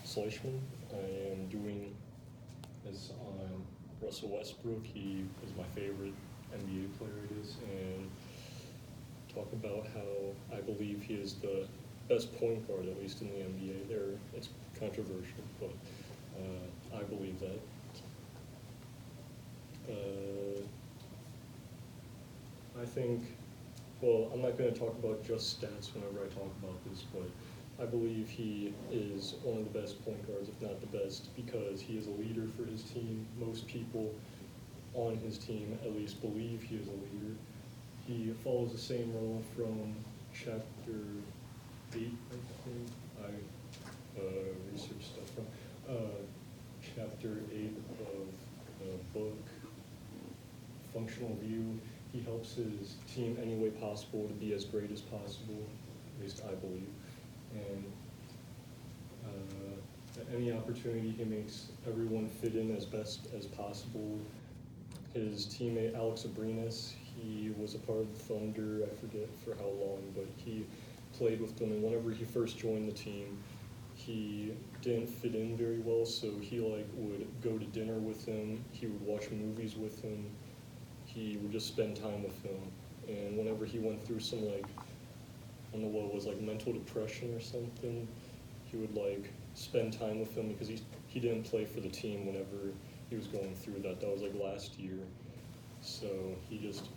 Schleichman. I am doing this on Russell Westbrook. He is my favorite NBA player, I guess, and talk about how I believe he is the best point guard, at least in the NBA. It's controversial, but I believe that. I think, well, I'm not going to talk about just stats whenever I talk about this, but I believe he is one of the best point guards, if not the best, because he is a leader for his team. Most people on his team at least believe he is a leader. He follows the same role from chapter 8, I think. I researched stuff from chapter 8 of the book, Functional View. He helps his team any way possible to be as great as possible, at least I believe. And at any opportunity, he makes everyone fit in as best as possible. His teammate, Alex Abrinas, he was a part of the Thunder, I forget for how long, but he played with them, and whenever he first joined the team, he didn't fit in very well, so he would go to dinner with him, he would watch movies with him, he would just spend time with him. And whenever he went through some I don't know what it was, mental depression or something, he would spend time with him because he didn't play for the team whenever he was going through that. That was last year. So he just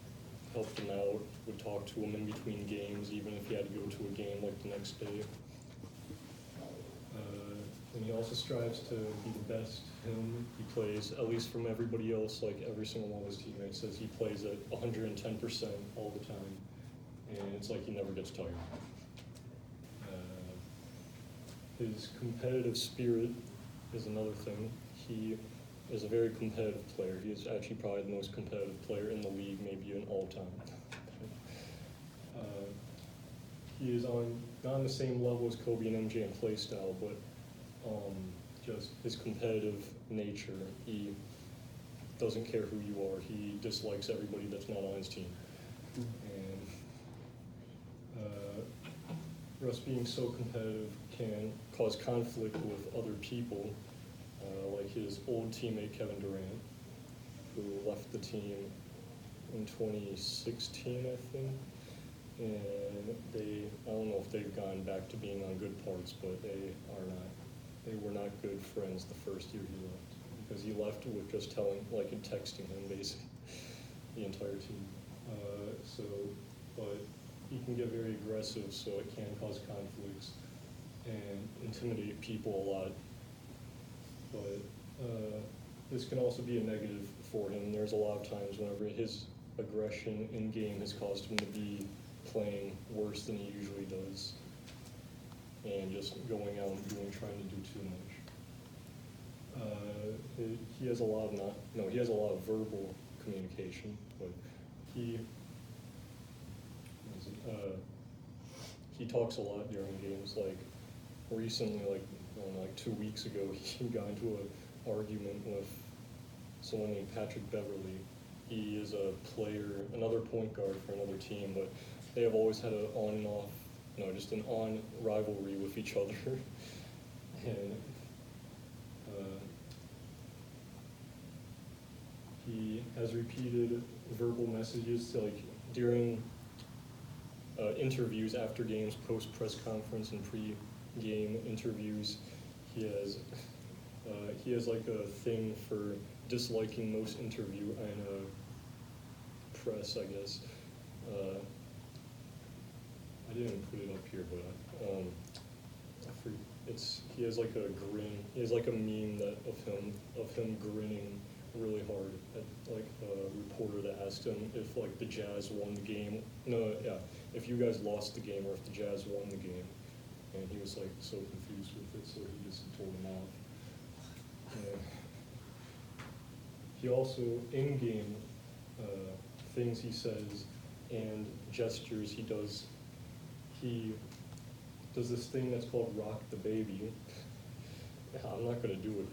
helped him out, would talk to him in between games, even if he had to go to a game the next day. And he also strives to be the best him. He plays, at least from everybody else, every single one of his teammates says he plays at 110% all the time. And it's he never gets tired. His competitive spirit is another thing. He is a very competitive player. He is actually probably the most competitive player in the league, maybe in all time. He is not on the same level as Kobe and MJ in play style, but just his competitive nature. He doesn't care who you are. He dislikes everybody that's not on his team. And Russ being so competitive can cause conflict with other people, like his old teammate Kevin Durant, who left the team in 2016, I think. And I don't know if they've gone back to being on good parts, but they were not good friends the first year he left, because he left with just telling, and texting him basically, the entire team. But he can get very aggressive, so it can cause conflicts and intimidate people a lot. But this can also be a negative for him. There's a lot of times whenever his aggression in game has caused him to be playing worse than he usually does, and just going out and trying to do too much. He has a lot of verbal communication, but he talks a lot during games. Recently, 2 weeks ago, he got into an argument with someone named Patrick Beverly. He is a player, another point guard for another team, but they have always had an on and off, just an on rivalry with each other. And he has repeated verbal messages to, during interviews after games, post press conference and pre-game interviews. He has a thing for disliking most interview and press, I guess. I didn't put it up here, but he has a grin. He has a meme of him grinning really hard at a reporter that asked him if the Jazz won the game. If you guys lost the game or if the Jazz won the game, and he was so confused with it, so he just told him off. He also in-game things he says and gestures he does. He does this thing that's called rock the baby. I'm not going to do it.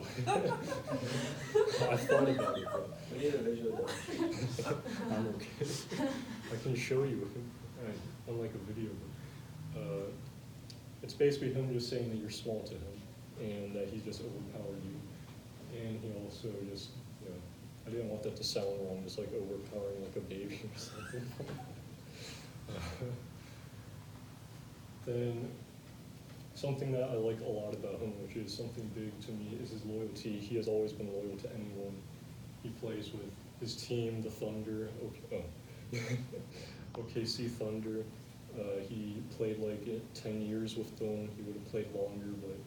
I thought about it, but we need a visual. I'm okay. I can show you, unlike a video. It's basically him just saying that you're small to him. and that he just overpowered you. And he also just, I didn't want that to sound wrong, just like overpowering like a baby or something. Then something that I like a lot about him, which is something big to me, is his loyalty. He has always been loyal to anyone he plays with. His team, the Thunder, OKC Thunder, he played like 10 years with them. He would have played longer, but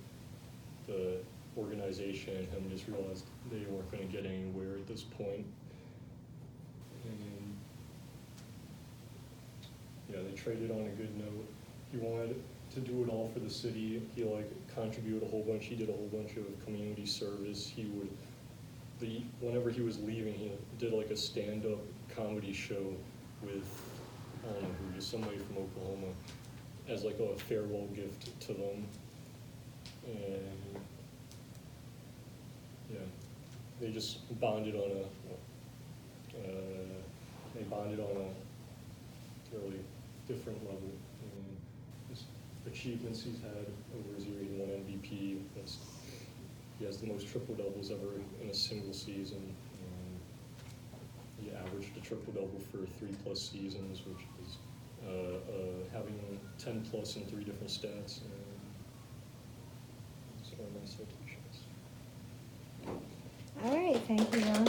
the organization and him just realized they weren't going to get anywhere at this point. And yeah, they traded on a good note. He wanted to do it all for the city. He contributed a whole bunch. He did a whole bunch of community service. He would, whenever he was leaving, he did like a stand-up comedy show with, I don't know who, just somebody from Oklahoma, as like a farewell gift to them. And yeah, they just bonded on a really different level. And just achievements he's had over his year, he won MVP. He has the most triple doubles ever in a single season. He averaged a triple double for 3+ seasons, which is having 10+ in 3 different stats. And those are my citations. All right, thank you, Ron.